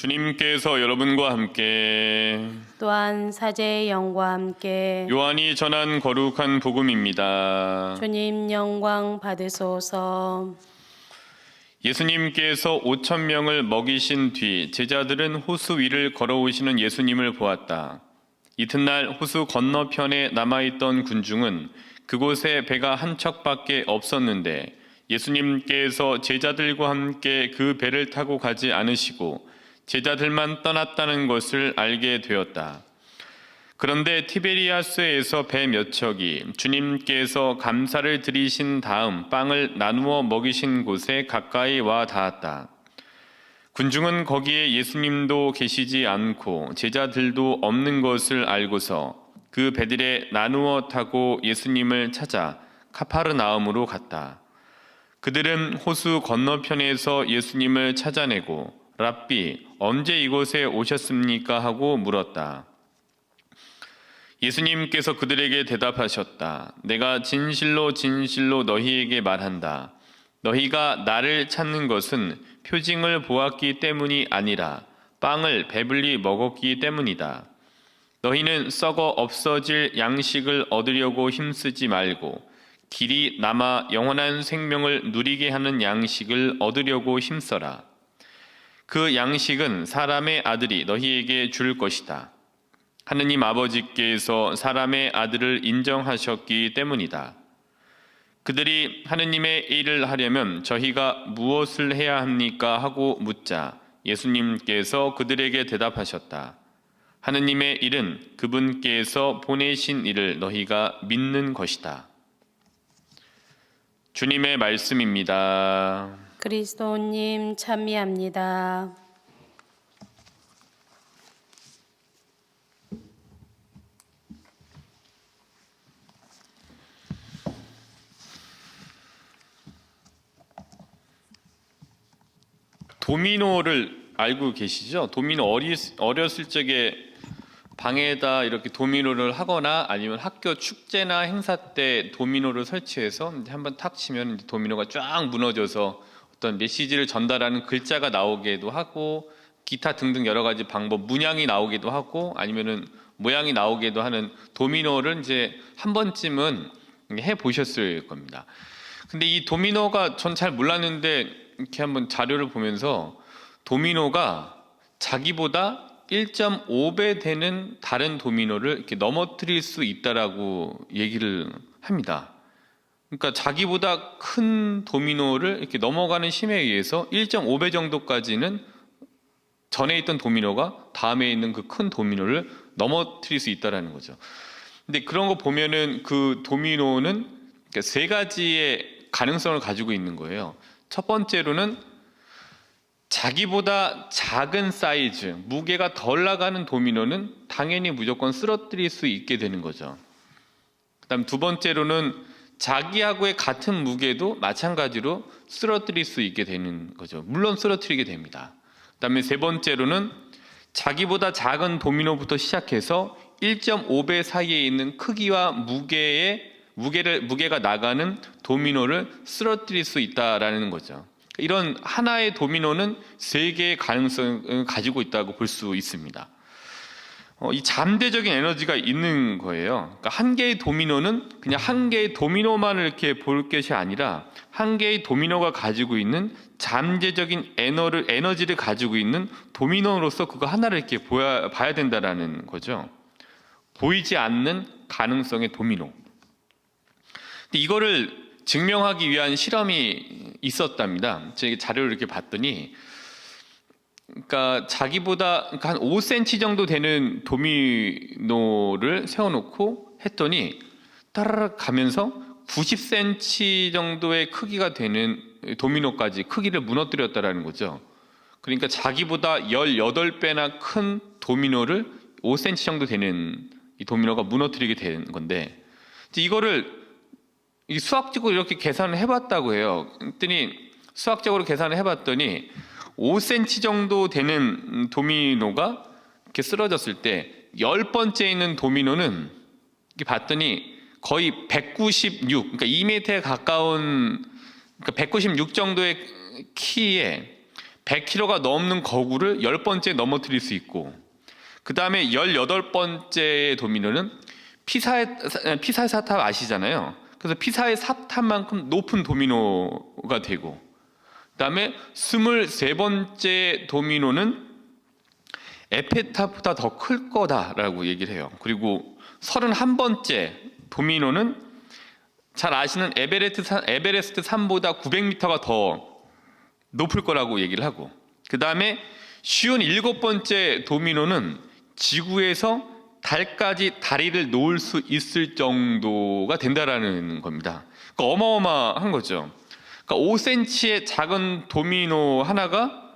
주님께서 여러분과 함께 또한 사제의 영과 함께 요한이 전한 거룩한 복음입니다. 주님 영광 받으소서. 예수님께서 5천 명을 먹이신 뒤 제자들은 호수 위를 걸어오시는 예수님을 보았다. 이튿날 호수 건너편에 남아있던 군중은 그곳에 배가 한 척밖에 없었는데 예수님께서 제자들과 함께 그 배를 타고 가지 않으시고 제자들만 떠났다는 것을 알게 되었다. 그런데 티베리아스에서 배 몇 척이 주님께서 감사를 드리신 다음 빵을 나누어 먹이신 곳에 가까이 와 닿았다. 군중은 거기에 예수님도 계시지 않고 제자들도 없는 것을 알고서 그 배들에 나누어 타고 예수님을 찾아 카파르나움으로 갔다. 그들은 호수 건너편에서 예수님을 찾아내고 랍비, 언제 이곳에 오셨습니까? 하고 물었다. 예수님께서 그들에게 대답하셨다. 내가 진실로 진실로 너희에게 말한다. 너희가 나를 찾는 것은 표징을 보았기 때문이 아니라 빵을 배불리 먹었기 때문이다. 너희는 썩어 없어질 양식을 얻으려고 힘쓰지 말고 길이 남아 영원한 생명을 누리게 하는 양식을 얻으려고 힘써라. 그 양식은 사람의 아들이 너희에게 줄 것이다. 하느님 아버지께서 사람의 아들을 인정하셨기 때문이다. 그들이 하느님의 일을 하려면 저희가 무엇을 해야 합니까? 하고 묻자 예수님께서 그들에게 대답하셨다. 하느님의 일은 그분께서 보내신 일을 너희가 믿는 것이다. 주님의 말씀입니다. 그리스도님 찬미합니다. 도미노를 알고 계시죠? 도미노 어렸을 적에 방에다 이렇게 도미노를 하거나 아니면 학교 축제나 행사 때 도미노를 설치해서 이제 한번 탁 치면 이제 도미노가 쫙 무너져서 어떤 메시지를 전달하는 글자가 나오기도 하고 기타 등등 여러 가지 방법, 문양이 나오기도 하고 아니면은 모양이 나오기도 하는 도미노를 이제 한 번쯤은 해 보셨을 겁니다. 근데 이 도미노가 전 잘 몰랐는데 이렇게 한번 자료를 보면서 도미노가 자기보다 1.5배 되는 다른 도미노를 이렇게 넘어뜨릴 수 있다라고 얘기를 합니다. 그러니까 자기보다 큰 도미노를 이렇게 넘어가는 힘에 의해서 1.5배 정도까지는 전에 있던 도미노가 다음에 있는 그 큰 도미노를 넘어뜨릴 수 있다라는 거죠. 근데 그런 거 보면은 그 도미노는 세 가지의 가능성을 가지고 있는 거예요. 첫 번째로는 자기보다 작은 사이즈, 무게가 덜 나가는 도미노는 당연히 무조건 쓰러뜨릴 수 있게 되는 거죠. 그다음 두 번째로는 자기하고의 같은 무게도 마찬가지로 쓰러뜨릴 수 있게 되는 거죠. 물론 쓰러뜨리게 됩니다. 그다음에 세 번째로는 자기보다 작은 도미노부터 시작해서 1.5배 사이에 있는 크기와 무게가 나가는 도미노를 쓰러뜨릴 수 있다라는 거죠. 이런 하나의 도미노는 세 개의 가능성을 가지고 있다고 볼 수 있습니다. 이 잠재적인 에너지가 있는 거예요. 그러니까 한 개의 도미노는 그냥 한 개의 도미노만을 이렇게 볼 것이 아니라 한 개의 도미노가 가지고 있는 잠재적인 에너지를 가지고 있는 도미노로서 그거 하나를 이렇게 봐야 된다라는 거죠. 보이지 않는 가능성의 도미노. 근데 이거를 증명하기 위한 실험이 있었답니다. 제가 자료를 이렇게 봤더니, 그러니까 자기보다 한 5cm 정도 되는 도미노를 세워놓고 했더니 따라락 가면서 90cm 정도의 크기가 되는 도미노까지 크기를 무너뜨렸다라는 거죠. 그러니까 자기보다 18배나 큰 도미노를 5cm 정도 되는 이 도미노가 무너뜨리게 되는 건데, 이거를 수학적으로 이렇게 계산을 해봤다고 해요. 그랬더니 수학적으로 계산을 해봤더니 5cm 정도 되는 도미노가 이렇게 쓰러졌을 때 10번째 있는 도미노는 이렇게 봤더니 거의 196, 그러니까 2m에 가까운, 그러니까 196 정도의 키에 100kg가 넘는 거구를 10번째 넘어뜨릴 수 있고, 그 다음에 18번째 도미노는 피사의 사탑 아시잖아요. 그래서 피사의 사탑만큼 높은 도미노가 되고, 그 다음에 23번째 도미노는 에펠탑보다 더 클 거다라고 얘기를 해요. 그리고 31번째 도미노는 잘 아시는 에베레스트 산보다 900m가 더 높을 거라고 얘기를 하고, 그 다음에 57번째 도미노는 지구에서 달까지 다리를 놓을 수 있을 정도가 된다라는 겁니다. 그러니까 어마어마한 거죠. 그러니까 5cm의 작은 도미노 하나가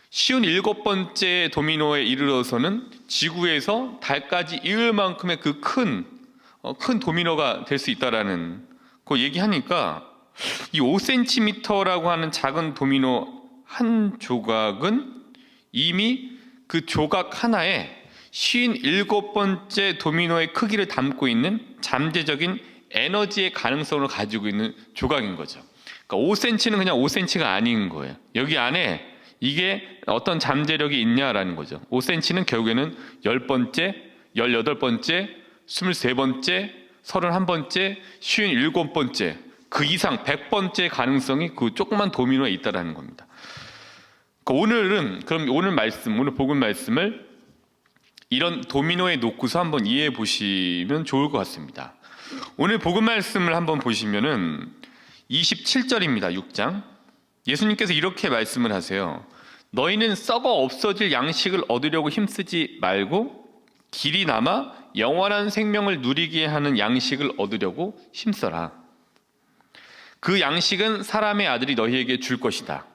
57번째 도미노에 이르러서는 지구에서 달까지 이을 만큼의 그 큰 도미노가 될 수 있다라는 그 얘기하니까, 이 5cm라고 하는 작은 도미노 한 조각은 이미 그 조각 하나에 57번째 도미노의 크기를 담고 있는 잠재적인 에너지의 가능성을 가지고 있는 조각인 거죠. 그러니까 5cm는 그냥 5cm가 아닌 거예요. 여기 안에 이게 어떤 잠재력이 있냐라는 거죠. 5cm는 결국에는 10번째, 18번째, 23번째, 31번째, 57번째, 그 이상 100번째 가능성이 그 조그만 도미노에 있다라는 겁니다. 그럼 오늘 복음 말씀을 이런 도미노에 놓고서 한번 이해해 보시면 좋을 것 같습니다. 오늘 복음 말씀을 한번 보시면은 27절입니다. 6장. 예수님께서 이렇게 말씀을 하세요. 너희는 썩어 없어질 양식을 얻으려고 힘쓰지 말고 길이 남아 영원한 생명을 누리게 하는 양식을 얻으려고 힘써라. 그 양식은 사람의 아들이 너희에게 줄 것이다.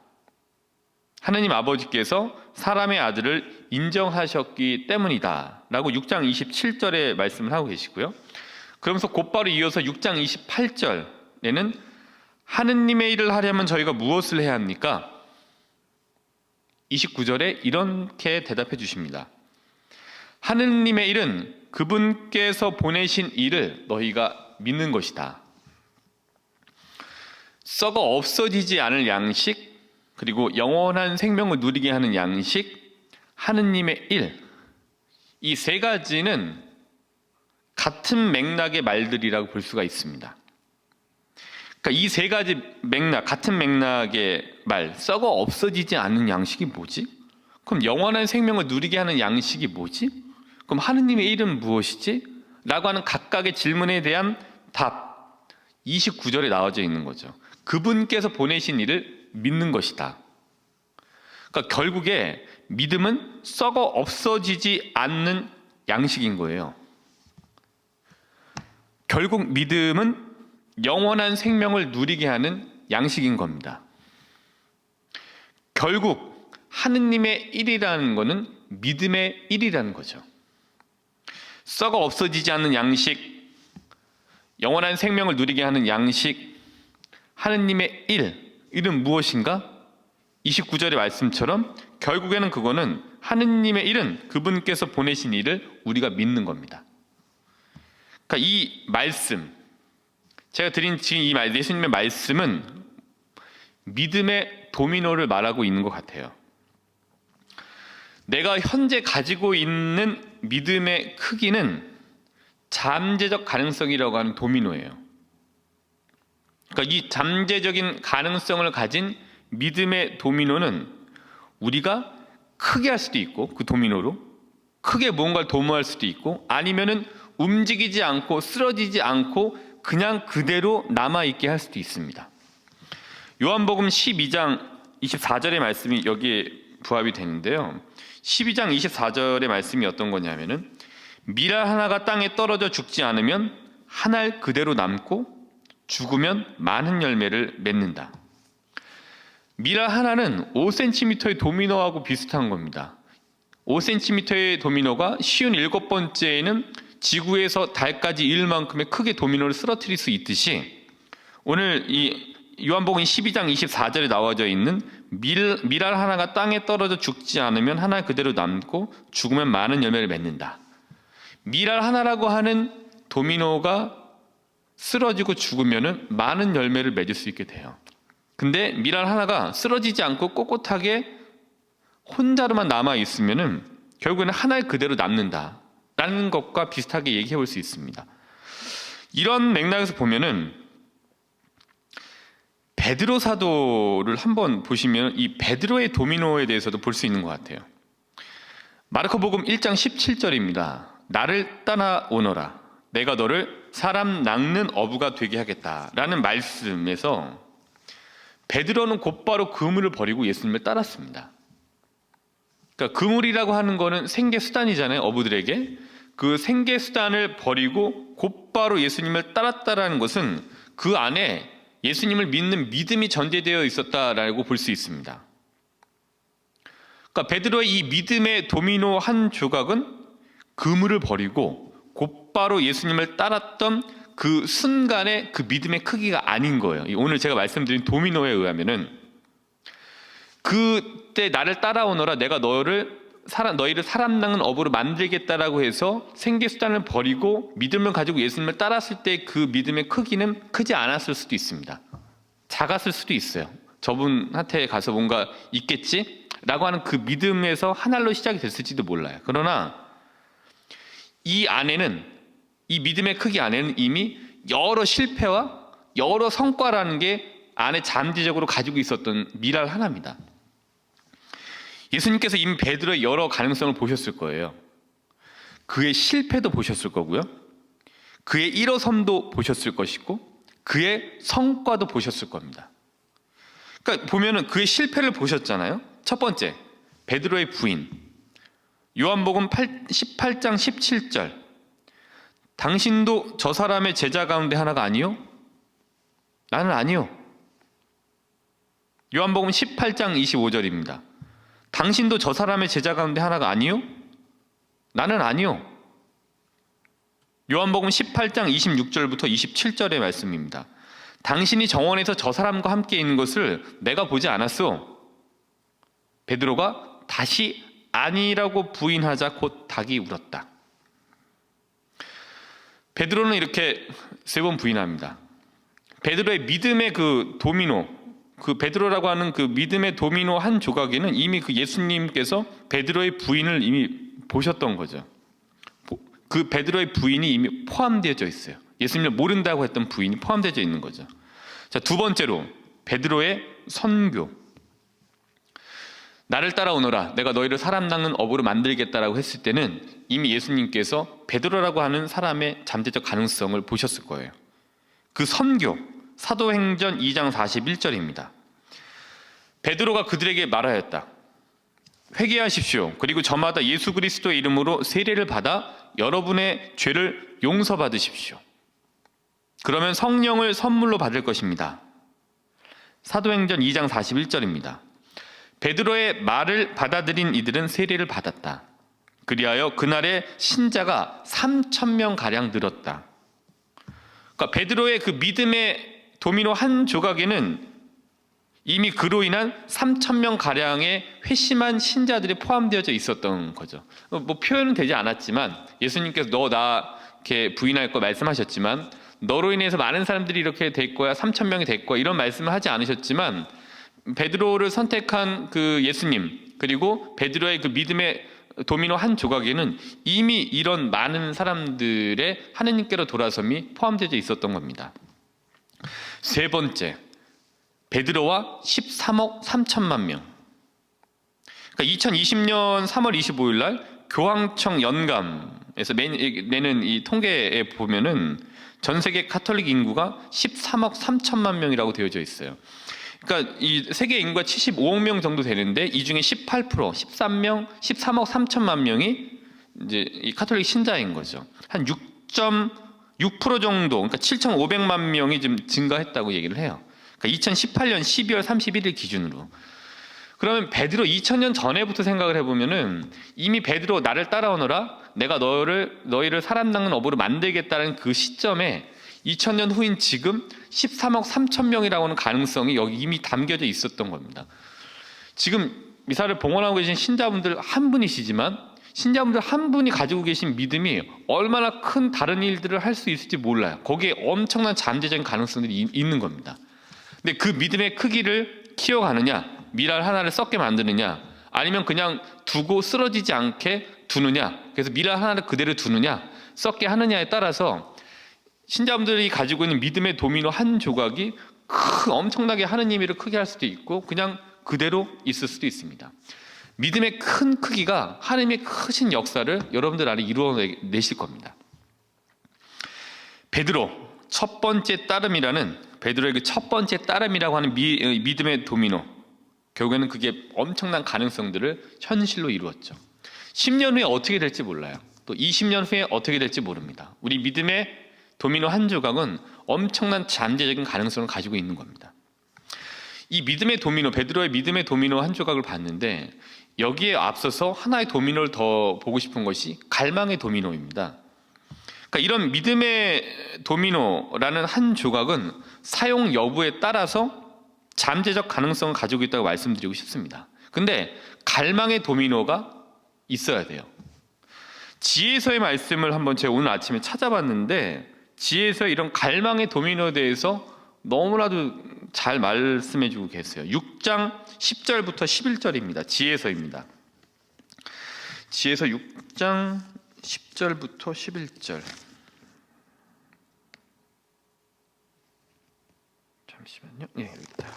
하느님 아버지께서 사람의 아들을 인정하셨기 때문이다 라고 6장 27절에 말씀을 하고 계시고요. 그러면서 곧바로 이어서 6장 28절에는 하느님의 일을 하려면 저희가 무엇을 해야 합니까? 29절에 이렇게 대답해 주십니다. 하느님의 일은 그분께서 보내신 일을 너희가 믿는 것이다. 썩어 없어지지 않을 양식, 그리고 영원한 생명을 누리게 하는 양식, 하느님의 일, 이 세 가지는 같은 맥락의 말들이라고 볼 수가 있습니다. 그러니까 이 세 가지 맥락, 같은 맥락의 말, 썩어 없어지지 않는 양식이 뭐지? 그럼 영원한 생명을 누리게 하는 양식이 뭐지? 그럼 하느님의 일은 무엇이지? 라고 하는 각각의 질문에 대한 답, 29절에 나와져 있는 거죠. 그분께서 보내신 일을 믿는 것이다. 그러니까 결국에 믿음은 썩어 없어지지 않는 양식인 거예요. 결국 믿음은 영원한 생명을 누리게 하는 양식인 겁니다. 결국 하느님의 일이라는 것은 믿음의 일이라는 거죠. 썩어 없어지지 않는 양식, 영원한 생명을 누리게 하는 양식, 하느님의 일은 무엇인가? 29절의 말씀처럼 결국에는 그거는 하느님의 일은 그분께서 보내신 일을 우리가 믿는 겁니다. 그러니까 이 말씀, 제가 드린 지금 이 예수님의 말씀은 믿음의 도미노를 말하고 있는 것 같아요. 내가 현재 가지고 있는 믿음의 크기는 잠재적 가능성이라고 하는 도미노예요. 그러니까 이 잠재적인 가능성을 가진 믿음의 도미노는 우리가 크게 할 수도 있고, 그 도미노로 크게 무언가를 도모할 수도 있고, 아니면은 움직이지 않고 쓰러지지 않고 그냥 그대로 남아있게 할 수도 있습니다. 요한복음 12장 24절의 말씀이 여기에 부합이 되는데요. 12장 24절의 말씀이 어떤 거냐면은 밀알 하나가 땅에 떨어져 죽지 않으면 한 알 그대로 남고 죽으면 많은 열매를 맺는다. 밀알 하나는 5cm의 도미노하고 비슷한 겁니다. 5cm의 도미노가 57번째에는 지구에서 달까지 이을 만큼의 크게 도미노를 쓰러뜨릴 수 있듯이, 오늘 이 요한복음 12장 24절에 나와져 있는 밀알 하나가 땅에 떨어져 죽지 않으면 하나 그대로 남고 죽으면 많은 열매를 맺는다. 밀알 하나라고 하는 도미노가 쓰러지고 죽으면 많은 열매를 맺을 수 있게 돼요. 근데 밀알 하나가 쓰러지지 않고 꼿꼿하게 혼자로만 남아 있으면은 결국에는 하나의 그대로 남는다라는 것과 비슷하게 얘기해 볼 수 있습니다. 이런 맥락에서 보면은 베드로 사도를 한번 보시면 이 베드로의 도미노에 대해서도 볼 수 있는 것 같아요. 마르코복음 1장 17절입니다. 나를 따라오너라. 내가 너를 사람 낚는 어부가 되게 하겠다라는 말씀에서 베드로는 곧바로 그물을 버리고 예수님을 따랐습니다. 그러니까 그물이라고 하는 거는 생계 수단이잖아요. 어부들에게. 그 생계 수단을 버리고 곧바로 예수님을 따랐다라는 것은 그 안에 예수님을 믿는 믿음이 전제되어 있었다라고 볼 수 있습니다. 그러니까 베드로의 이 믿음의 도미노 한 조각은 그물을 버리고 곧바로 예수님을 따랐던 그 순간의 그 믿음의 크기가 아닌 거예요. 오늘 제가 말씀드린 도미노에 의하면은 그때 나를 따라오너라 내가 너희를 사람 낚는 어부로 만들겠다라고 해서 생계수단을 버리고 믿음을 가지고 예수님을 따랐을 때 그 믿음의 크기는 크지 않았을 수도 있습니다. 작았을 수도 있어요. 저분한테 가서 뭔가 있겠지라고 하는 그 믿음에서 하나로 시작이 됐을지도 몰라요. 그러나 이 안에는, 이 믿음의 크기 안에는 이미 여러 실패와 여러 성과라는 게 안에 잠재적으로 가지고 있었던 미랄 하나입니다. 예수님께서 이미 베드로의 여러 가능성을 보셨을 거예요. 그의 실패도 보셨을 거고요. 그의 일어섬도 보셨을 것이고 그의 성과도 보셨을 겁니다. 그러니까 보면은 그의 실패를 보셨잖아요. 첫 번째, 베드로의 부인. 요한복음 18장 17절. 당신도 저 사람의 제자 가운데 하나가 아니요? 나는 아니요. 요한복음 18장 25절입니다. 당신도 저 사람의 제자 가운데 하나가 아니요? 나는 아니요. 요한복음 18장 26절부터 27절의 말씀입니다. 당신이 정원에서 저 사람과 함께 있는 것을 내가 보지 않았소. 베드로가 다시 아니라고 부인하자 곧 닭이 울었다. 베드로는 이렇게 3번 부인합니다. 베드로의 믿음의 그 도미노, 그 베드로라고 하는 그 믿음의 도미노 한 조각에는 이미 그 예수님께서 베드로의 부인을 이미 보셨던 거죠. 그 베드로의 부인이 이미 포함되어져 있어요. 예수님을 모른다고 했던 부인이 포함되어져 있는 거죠. 자, 두 번째로 베드로의 선교. 나를 따라오너라. 내가 너희를 사람 낚는 어부로 만들겠다라고 했을 때는 이미 예수님께서 베드로라고 하는 사람의 잠재적 가능성을 보셨을 거예요. 그 선교, 사도행전 2장 41절입니다. 베드로가 그들에게 말하였다. 회개하십시오. 그리고 저마다 예수 그리스도의 이름으로 세례를 받아 여러분의 죄를 용서받으십시오. 그러면 성령을 선물로 받을 것입니다. 사도행전 2장 41절입니다. 베드로의 말을 받아들인 이들은 세례를 받았다. 그리하여 그날에 신자가 3,000명 가량 늘었다. 그러니까 베드로의 그 믿음의 도미노 한 조각에는 이미 그로 인한 3,000명 가량의 회심한 신자들이 포함되어져 있었던 거죠. 뭐 표현은 되지 않았지만 예수님께서 너 나 이렇게 부인할 거 말씀하셨지만 너로 인해서 많은 사람들이 이렇게 될 거야, 3,000명이 될 거야 이런 말씀을 하지 않으셨지만 베드로를 선택한 그 예수님 그리고 베드로의 그 믿음의 도미노 한 조각에는 이미 이런 많은 사람들의 하느님께로 돌아섬이 포함되어 있었던 겁니다. 세 번째, 베드로와 13억 3천만 명. 그러니까 2020년 3월 25일 날 교황청 연감에서 내는 이 통계에 보면은 전 세계 카톨릭 인구가 13억 3천만 명이라고 되어져 있어요. 그러니까 이 세계 인구가 75억 명 정도 되는데 이 중에 18%, 13억 3천만 명이 이제 이 카톨릭 신자인 거죠. 한 6.6% 정도, 그러니까 7,500만 명이 좀 증가했다고 얘기를 해요. 그러니까 2018년 12월 31일 기준으로. 그러면 베드로 2000년 전에부터 생각을 해보면은 이미 베드로 나를 따라오너라 내가 너희를 사람 낚는 어부로 만들겠다는 그 시점에 2000년 후인 지금 13억 3천 명이라고 하는 가능성이 여기 이미 담겨져 있었던 겁니다. 지금 미사를 봉헌하고 계신 신자분들 한 분이시지만 신자분들 한 분이 가지고 계신 믿음이 얼마나 큰 다른 일들을 할 수 있을지 몰라요. 거기에 엄청난 잠재적인 가능성들이 있는 겁니다. 근데 그 믿음의 크기를 키워가느냐, 미랄 하나를 썩게 만드느냐, 아니면 그냥 두고 쓰러지지 않게 두느냐, 그래서 밀 하나를 그대로 두느냐, 썩게 하느냐에 따라서 신자분들이 가지고 있는 믿음의 도미노 한 조각이 엄청나게 하느님 일을 크게 할 수도 있고 그냥 그대로 있을 수도 있습니다. 믿음의 큰 크기가 하느님의 크신 역사를 여러분들 안에 이루어내실 겁니다. 베드로 첫 번째 따름이라는, 베드로의 그 첫 번째 따름이라고 하는 믿음의 도미노, 결국에는 그게 엄청난 가능성들을 현실로 이루었죠. 10년 후에 어떻게 될지 몰라요. 또 20년 후에 어떻게 될지 모릅니다. 우리 믿음의 도미노 한 조각은 엄청난 잠재적인 가능성을 가지고 있는 겁니다. 이 믿음의 도미노, 베드로의 믿음의 도미노 한 조각을 봤는데 여기에 앞서서 하나의 도미노를 더 보고 싶은 것이 갈망의 도미노입니다. 그러니까 이런 믿음의 도미노라는 한 조각은 사용 여부에 따라서 잠재적 가능성을 가지고 있다고 말씀드리고 싶습니다. 근데 갈망의 도미노가 있어야 돼요. 지혜서의 말씀을 한번 제가 오늘 아침에 찾아봤는데 지혜서 이런 갈망의 도미노에 대해서 너무나도 잘 말씀해 주고 계세요. 6장 10절부터 11절입니다. 지혜서입니다. 지혜서 6장 10절부터 11절. 잠시만요. 예, 여기 있다.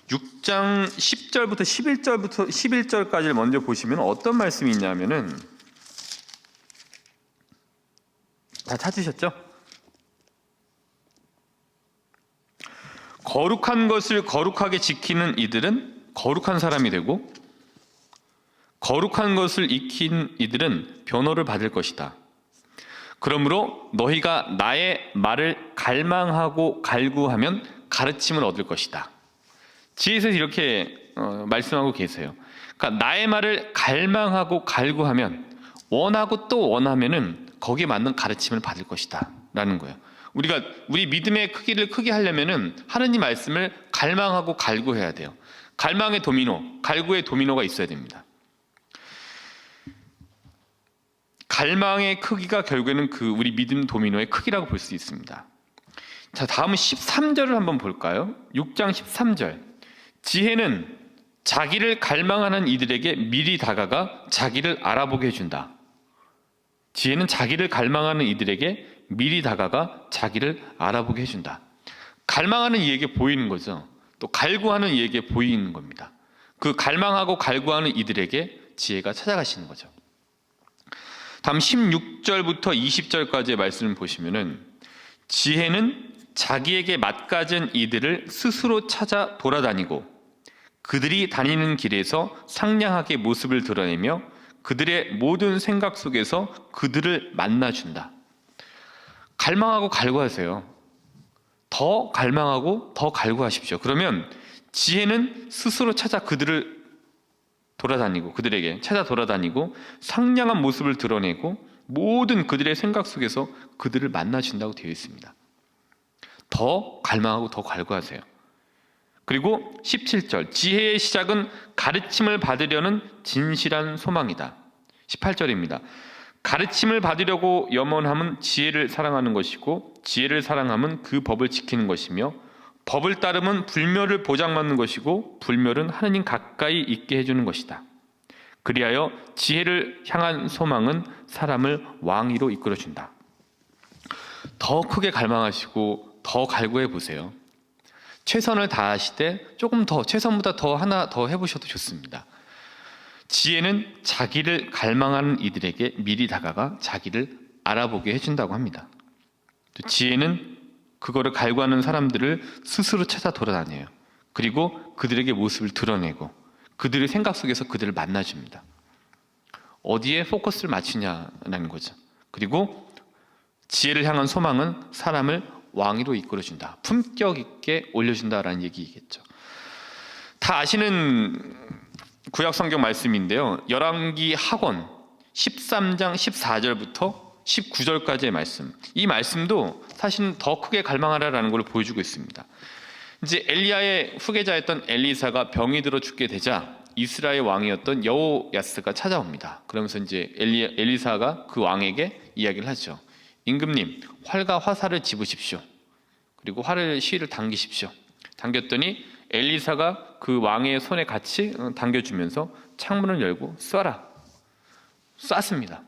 6장 10절부터 11절까지를 먼저 보시면 어떤 말씀이 있냐면은, 다 찾으셨죠? 거룩한 것을 거룩하게 지키는 이들은 거룩한 사람이 되고 거룩한 것을 익힌 이들은 변호를 받을 것이다. 그러므로 너희가 나의 말을 갈망하고 갈구하면 가르침을 얻을 것이다. 지혜서에서 이렇게 말씀하고 계세요. 그러니까 나의 말을 갈망하고 갈구하면, 원하고 또 원하면은 거기에 맞는 가르침을 받을 것이다 라는 거예요. 우리가 우리 믿음의 크기를 크게 하려면은 하느님 말씀을 갈망하고 갈구해야 돼요. 갈망의 도미노, 갈구의 도미노가 있어야 됩니다. 갈망의 크기가 결국에는 그 우리 믿음 도미노의 크기라고 볼 수 있습니다. 자, 다음은 13절을 한번 볼까요? 6장 13절. 지혜는 자기를 갈망하는 이들에게 미리 다가가 자기를 알아보게 해준다. 지혜는 자기를 갈망하는 이들에게 미리 다가가 자기를 알아보게 해준다. 갈망하는 이에게 보이는 거죠. 또 갈구하는 이에게 보이는 겁니다. 그 갈망하고 갈구하는 이들에게 지혜가 찾아가시는 거죠. 다음 16절부터 20절까지의 말씀을 보시면은, 지혜는 자기에게 맞가진 이들을 스스로 찾아 돌아다니고 그들이 다니는 길에서 상냥하게 모습을 드러내며 그들의 모든 생각 속에서 그들을 만나준다. 갈망하고 갈구하세요. 더 갈망하고 더 갈구하십시오. 그러면 지혜는 스스로 찾아 그들을 돌아다니고, 그들에게 찾아 돌아다니고 상냥한 모습을 드러내고 모든 그들의 생각 속에서 그들을 만나준다고 되어 있습니다. 더 갈망하고 더 갈구하세요. 그리고 17절, 지혜의 시작은 가르침을 받으려는 진실한 소망이다. 18절입니다. 가르침을 받으려고 염원함은 지혜를 사랑하는 것이고 지혜를 사랑함은 그 법을 지키는 것이며 법을 따름은 불멸을 보장받는 것이고 불멸은 하느님 가까이 있게 해주는 것이다. 그리하여 지혜를 향한 소망은 사람을 왕위로 이끌어준다. 더 크게 갈망하시고 더 갈구해 보세요. 최선을 다하시되 조금 더, 최선보다 더 하나 더 해보셔도 좋습니다. 지혜는 자기를 갈망하는 이들에게 미리 다가가 자기를 알아보게 해준다고 합니다. 또 지혜는 그거를 갈구하는 사람들을 스스로 찾아 돌아다녀요. 그리고 그들에게 모습을 드러내고 그들의 생각 속에서 그들을 만나줍니다. 어디에 포커스를 맞추냐라는 거죠. 그리고 지혜를 향한 소망은 사람을 왕위로 이끌어준다. 품격 있게 올려준다라는 얘기겠죠. 다 아시는 구약 성경 말씀인데요. 열왕기 하권 13장 14절부터 19절까지의 말씀. 이 말씀도 사실은 더 크게 갈망하라라는 걸 보여주고 있습니다. 이제 엘리야의 후계자였던 엘리사가 병이 들어 죽게 되자 이스라엘 왕이었던 여호야스가 찾아옵니다. 그러면서 이제 엘리사가 그 왕에게 이야기를 하죠. 임금님, 활과 화살을 집으십시오. 그리고 활을 시위를 당기십시오. 당겼더니 엘리사가 그 왕의 손에 같이 당겨주면서 창문을 열고 쏴라. 쐈습니다.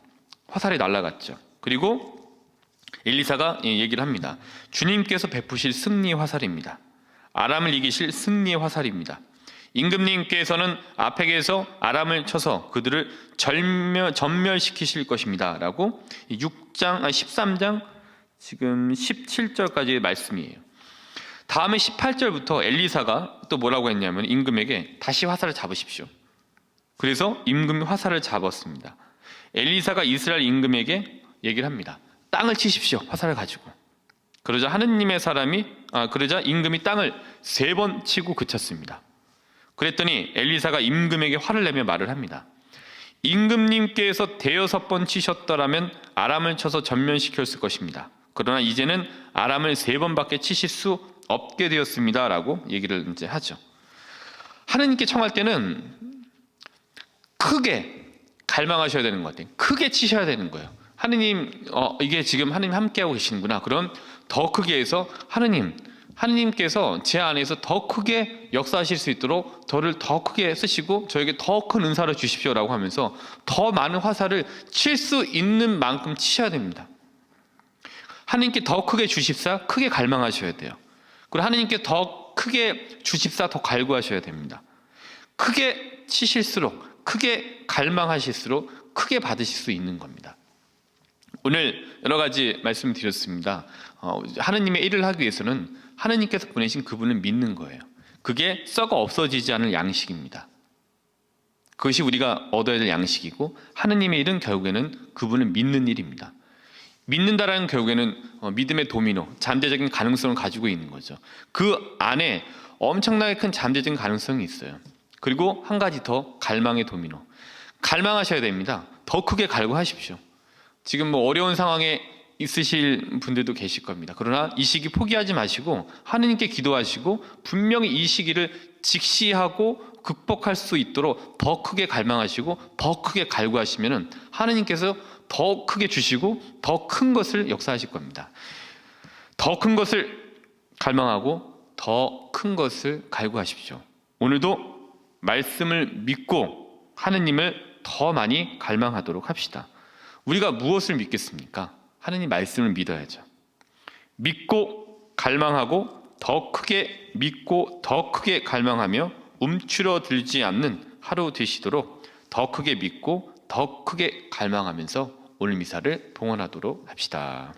화살이 날아갔죠. 그리고 엘리사가 얘기를 합니다. 주님께서 베푸실 승리의 화살입니다. 아람을 이기실 승리의 화살입니다. 임금님께서는 아펙에서 아람을 쳐서 그들을 전멸시키실 것입니다. 라고 13장 지금 17절까지의 말씀이에요. 다음에 18절부터 엘리사가 또 뭐라고 했냐면 임금에게 다시 화살을 잡으십시오. 그래서 임금이 화살을 잡았습니다. 엘리사가 이스라엘 임금에게 얘기를 합니다. 땅을 치십시오. 화살을 가지고. 그러자 그러자 임금이 땅을 3번 치고 그쳤습니다. 그랬더니 엘리사가 임금에게 화를 내며 말을 합니다. 임금님께서 5번 치셨더라면 아람을 쳐서 전면시켰을 것입니다. 그러나 이제는 아람을 3번밖에 치실 수 없게 되었습니다. 라고 얘기를 이제 하죠. 하느님께 청할 때는 크게 갈망하셔야 되는 것 같아요. 크게 치셔야 되는 거예요. 하느님, 이게 지금 하느님 함께하고 계시는구나. 그럼 더 크게 해서 하느님께서 제 안에서 더 크게 역사하실 수 있도록 저를 더 크게 쓰시고 저에게 더 큰 은사를 주십시오라고 하면서 더 많은 화살을 칠 수 있는 만큼 치셔야 됩니다. 하느님께 더 크게 주십사 크게 갈망하셔야 돼요. 그리고 하느님께 더 크게 주십사 더 갈구하셔야 됩니다. 크게 치실수록 크게 갈망하실수록 크게 받으실 수 있는 겁니다. 오늘 여러 가지 말씀드렸습니다. 하느님의 일을 하기 위해서는 하느님께서 보내신 그분을 믿는 거예요. 그게 썩어 없어지지 않을 양식입니다. 그것이 우리가 얻어야 될 양식이고 하느님의 일은 결국에는 그분을 믿는 일입니다. 믿는다라는 결국에는 믿음의 도미노, 잠재적인 가능성을 가지고 있는 거죠. 그 안에 엄청나게 큰 잠재적인 가능성이 있어요. 그리고 한 가지 더, 갈망의 도미노. 갈망하셔야 됩니다. 더 크게 갈구하십시오. 지금 어려운 상황에 있으실 분들도 계실 겁니다. 그러나 이 시기 포기하지 마시고 하느님께 기도하시고 분명히 이 시기를 직시하고 극복할 수 있도록 더 크게 갈망하시고 더 크게 갈구하시면 하느님께서 더 크게 주시고 더 큰 것을 역사하실 겁니다. 더 큰 것을 갈망하고 더 큰 것을 갈구하십시오. 오늘도 말씀을 믿고 하느님을 더 많이 갈망하도록 합시다. 우리가 무엇을 믿겠습니까? 하느님 말씀을 믿어야죠. 믿고 갈망하고 더 크게 믿고 더 크게 갈망하며 움츠러들지 않는 하루 되시도록 더 크게 믿고 더 크게 갈망하면서 오늘 미사를 봉헌하도록 합시다.